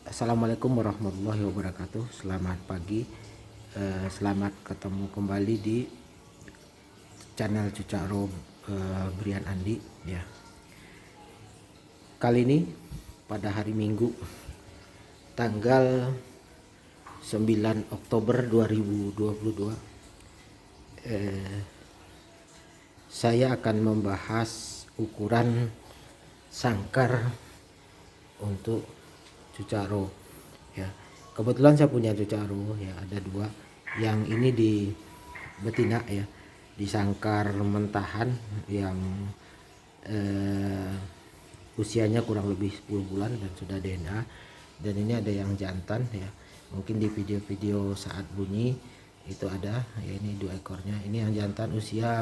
Assalamualaikum warahmatullahi wabarakatuh. Selamat pagi. Selamat ketemu kembali di channel Cucaro Brian Andi ya. Kali ini pada hari Minggu tanggal 9 Oktober 2022 saya akan membahas ukuran sangkar untuk Cucaro ya. Kebetulan saya punya Cucaro ya, ada dua. Yang ini di betina ya, di sangkar mentahan yang usianya kurang lebih 10 bulan dan sudah DNA. Dan ini ada yang jantan ya, mungkin di video-video saat bunyi itu ada ya. Ini dua ekornya, ini yang jantan usia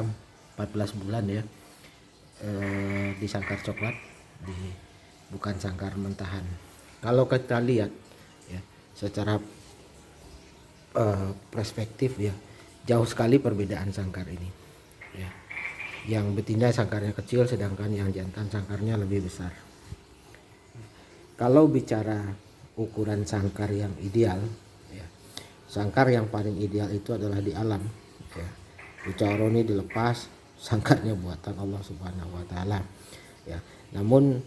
14 bulan ya, di sangkar coklat, bukan sangkar mentahan. Kalau kita lihat ya secara perspektif ya, jauh sekali perbedaan sangkar ini ya. Yang betina sangkarnya kecil, sedangkan yang jantan sangkarnya lebih besar. Kalau bicara ukuran sangkar yang ideal ya, sangkar yang paling ideal itu adalah di alam ya. Cucaro ini dilepas, sangkarnya buatan Allah Subhanahu wa taala ya. Namun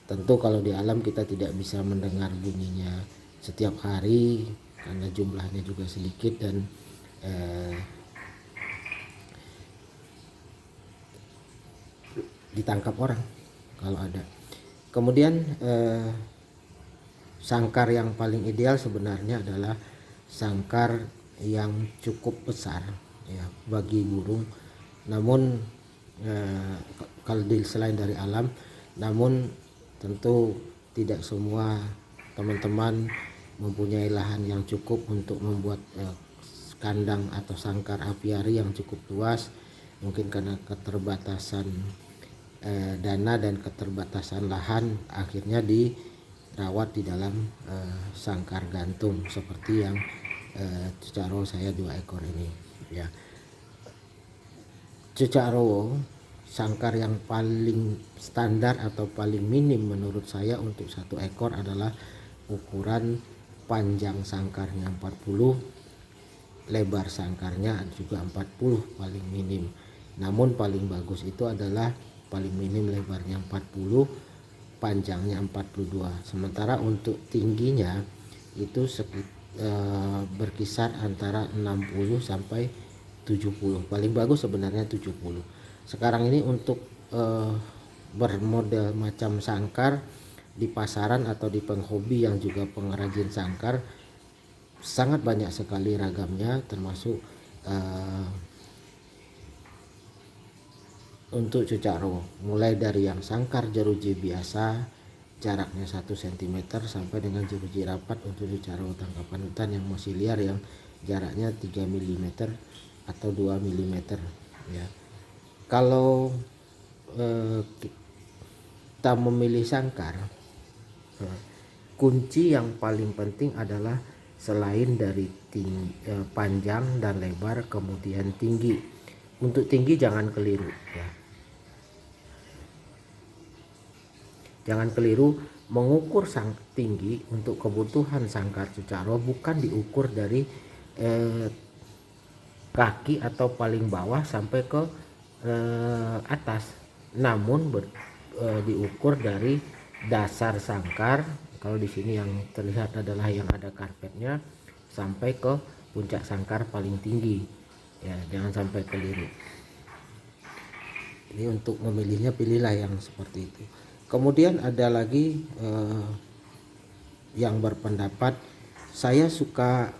tentu kalau di alam kita tidak bisa mendengar bunyinya setiap hari karena jumlahnya juga sedikit dan ditangkap orang kalau ada. Kemudian sangkar yang paling ideal sebenarnya adalah sangkar yang cukup besar ya bagi burung. Namun kalau selain dari alam, namun tentu tidak semua teman-teman mempunyai lahan yang cukup untuk membuat kandang atau sangkar apiari yang cukup luas, mungkin karena keterbatasan dana dan keterbatasan lahan, akhirnya dirawat di dalam sangkar gantung seperti yang Cucaro saya 2 ekor ini ya. Cucaro sangkar yang paling standar atau paling minim menurut saya untuk 1 ekor adalah ukuran panjang sangkarnya 40, lebar sangkarnya juga 40 paling minim. Namun paling bagus itu adalah paling minim lebarnya 40, panjangnya 42. Sementara untuk tingginya itu berkisar antara 60 sampai 70. Paling bagus sebenarnya 70. Sekarang ini untuk bermodel macam sangkar di pasaran atau di penghobi yang juga pengrajin sangkar sangat banyak sekali ragamnya, termasuk untuk Cucaro mulai dari yang sangkar jeruji biasa jaraknya 1 cm sampai dengan jeruji rapat untuk Cucaro tangkapan hutan yang masih liar yang jaraknya 3 mm atau 2 mm ya. Kalau kita memilih sangkar, kunci yang paling penting adalah selain dari panjang dan lebar, kemudian tinggi. Untuk tinggi jangan keliru ya. Jangan keliru mengukur tinggi untuk kebutuhan sangkar Cucaro bukan diukur dari kaki atau paling bawah sampai ke atas, namun diukur dari dasar sangkar. Kalau di sini yang terlihat adalah yang ada karpetnya sampai ke puncak sangkar paling tinggi ya, jangan sampai keliru. Ini untuk memilihnya pilihlah yang seperti itu. Kemudian ada lagi yang berpendapat saya suka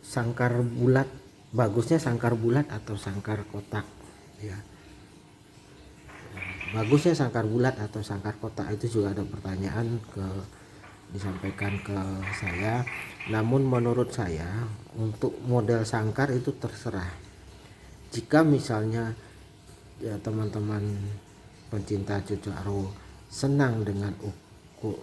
sangkar bulat, bagusnya sangkar bulat atau sangkar kotak ya. Bagusnya sangkar bulat atau sangkar kotak, itu juga ada pertanyaan disampaikan ke saya. Namun menurut saya untuk model sangkar itu terserah. Jika misalnya ya, teman-teman pencinta Cucaro senang dengan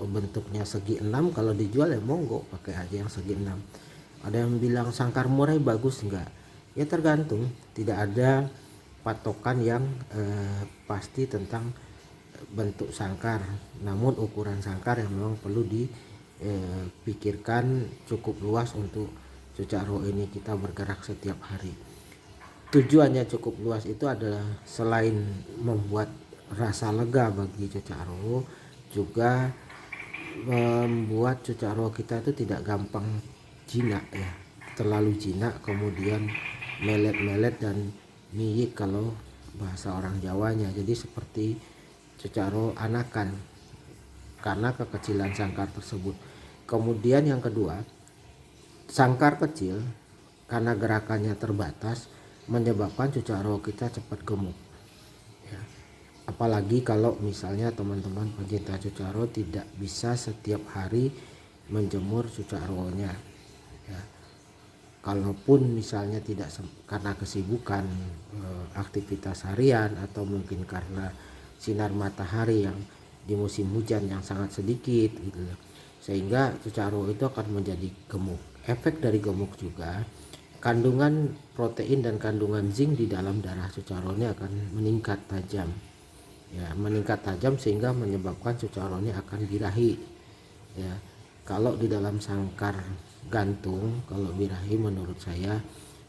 bentuknya segi 6, kalau dijual ya monggo pakai aja yang segi 6. Ada yang bilang sangkar murai bagus enggak? Ya tergantung, tidak ada patokan yang pasti tentang bentuk sangkar, namun ukuran sangkar yang memang perlu pikirkan cukup luas untuk cucak roh ini kita bergerak setiap hari. Tujuannya cukup luas itu adalah selain membuat rasa lega bagi cucak roh, juga membuat cucak roh kita itu tidak gampang jinak ya, terlalu jinak kemudian melet-melet dan miyik kalau bahasa orang Jawanya. Jadi seperti cucak roh anakan karena kekecilan sangkar tersebut. Kemudian yang kedua, sangkar kecil karena gerakannya terbatas menyebabkan cucak roh kita cepat gemuk ya. Apalagi kalau misalnya teman-teman pencinta cucak roh tidak bisa setiap hari menjemur cucak rohnya ya. Kalaupun misalnya tidak karena kesibukan aktivitas harian atau mungkin karena sinar matahari yang di musim hujan yang sangat sedikit gitu ya, sehingga cucak roh itu akan menjadi gemuk. Efek dari gemuk juga kandungan protein dan kandungan zinc di dalam darah cucak roh ini akan meningkat tajam ya, meningkat tajam sehingga menyebabkan cucak roh ini akan birahi ya. Kalau di dalam sangkar gantung, kalau birahi menurut saya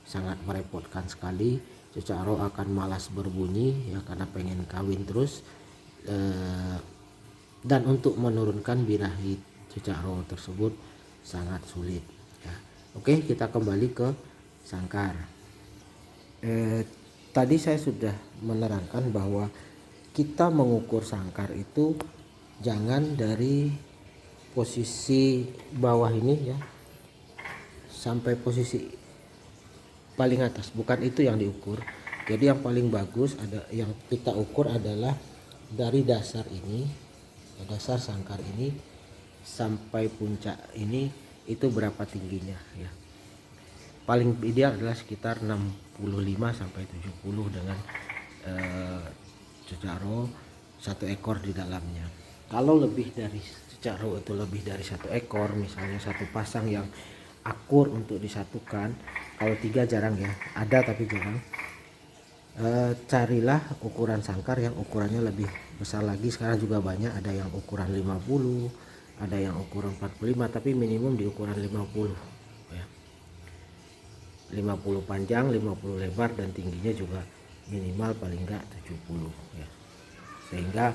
sangat merepotkan sekali. Cucak roh akan malas berbunyi ya karena pengen kawin terus, dan untuk menurunkan birahi cucak roh tersebut sangat sulit ya. Oke, kita kembali ke sangkar. Tadi saya sudah menerangkan bahwa kita mengukur sangkar itu jangan dari posisi bawah ini ya sampai posisi paling atas, bukan itu yang diukur. Jadi yang paling bagus ada yang kita ukur adalah dari dasar ini, dasar sangkar ini sampai puncak ini itu berapa tingginya ya. Paling ideal adalah sekitar 65 sampai 70 dengan cucak roh satu ekor di dalamnya. Kalau lebih dari cucak roh itu lebih dari satu ekor, misalnya satu pasang yang akur untuk disatukan, kalau 3 jarang ya, ada tapi jarang. Carilah ukuran sangkar yang ukurannya lebih besar lagi. Sekarang juga banyak, ada yang ukuran 50, ada yang ukuran 45, tapi minimum di ukuran 50 ya. 50 panjang, 50 lebar, dan tingginya juga minimal paling enggak 70 ya. Sehingga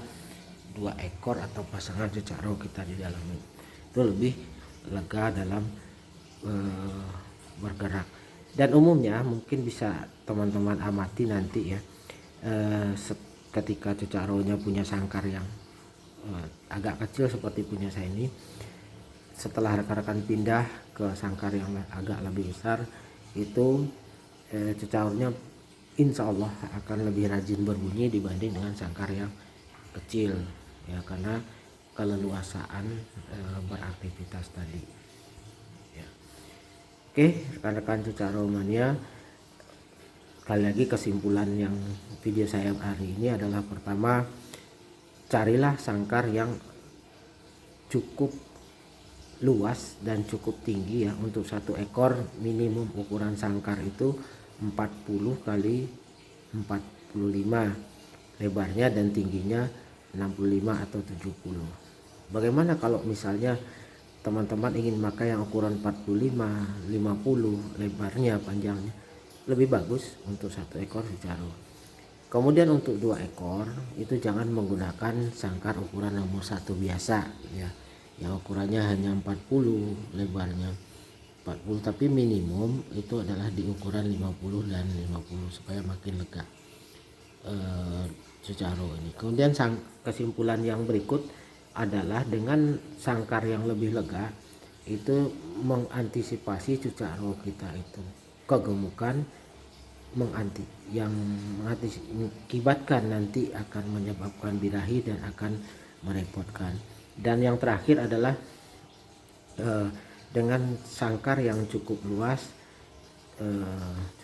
2 ekor atau pasangan cucak roh kita di dalam itu lebih lega dalam bergerak. Dan umumnya mungkin bisa teman-teman amati nanti ya, ketika cucak rohnya punya sangkar yang agak kecil seperti punya saya ini, setelah rekan-rekan pindah ke sangkar yang agak lebih besar itu cucak rohnya insya Allah akan lebih rajin berbunyi dibanding dengan sangkar yang kecil ya, karena keleluasaan beraktivitas tadi ya. Oke rekan-rekan cucak roh mania, sekali lagi kesimpulan yang video saya hari ini adalah, pertama, carilah sangkar yang cukup luas dan cukup tinggi ya. Untuk satu ekor minimum ukuran sangkar itu 40 kali 45 lebarnya dan tingginya 65 atau 70. Bagaimana kalau misalnya teman-teman ingin memakai yang ukuran 45, 50 lebarnya, panjangnya, lebih bagus untuk satu ekor cucak roh. Kemudian untuk 2 ekor itu jangan menggunakan sangkar ukuran nomor 1 biasa ya, yang ukurannya hanya 40, lebarnya 40, tapi minimum itu adalah di ukuran 50 dan 50 supaya makin lega cucak roh ini. Kemudian kesimpulan yang berikut adalah dengan sangkar yang lebih lega itu mengantisipasi cucak roh kita itu kegemukan, yang mengakibatkan nanti akan menyebabkan birahi dan akan merepotkan. Dan yang terakhir adalah dengan sangkar yang cukup luas,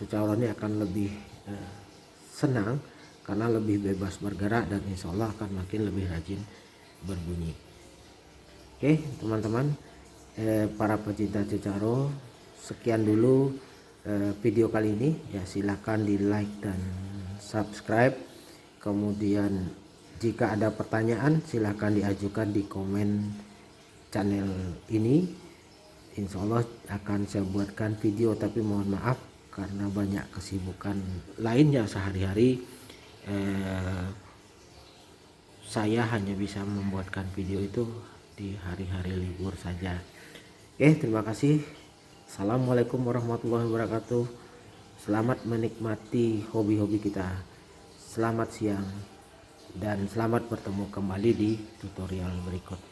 cucak roh ini akan lebih senang karena lebih bebas bergerak dan insya Allah akan makin lebih rajin berbunyi. Oke teman-teman, para pecinta cucak roh, sekian dulu video kali ini ya. Silakan di like dan subscribe. Kemudian jika ada pertanyaan silakan diajukan di komen channel ini. Insya Allah akan saya buatkan video, tapi mohon maaf karena banyak kesibukan lainnya sehari-hari, saya hanya bisa membuatkan video itu di hari-hari libur saja. Oke, terima kasih. Assalamualaikum warahmatullahi wabarakatuh. Selamat menikmati hobi-hobi kita. Selamat siang dan selamat bertemu kembali di tutorial berikut.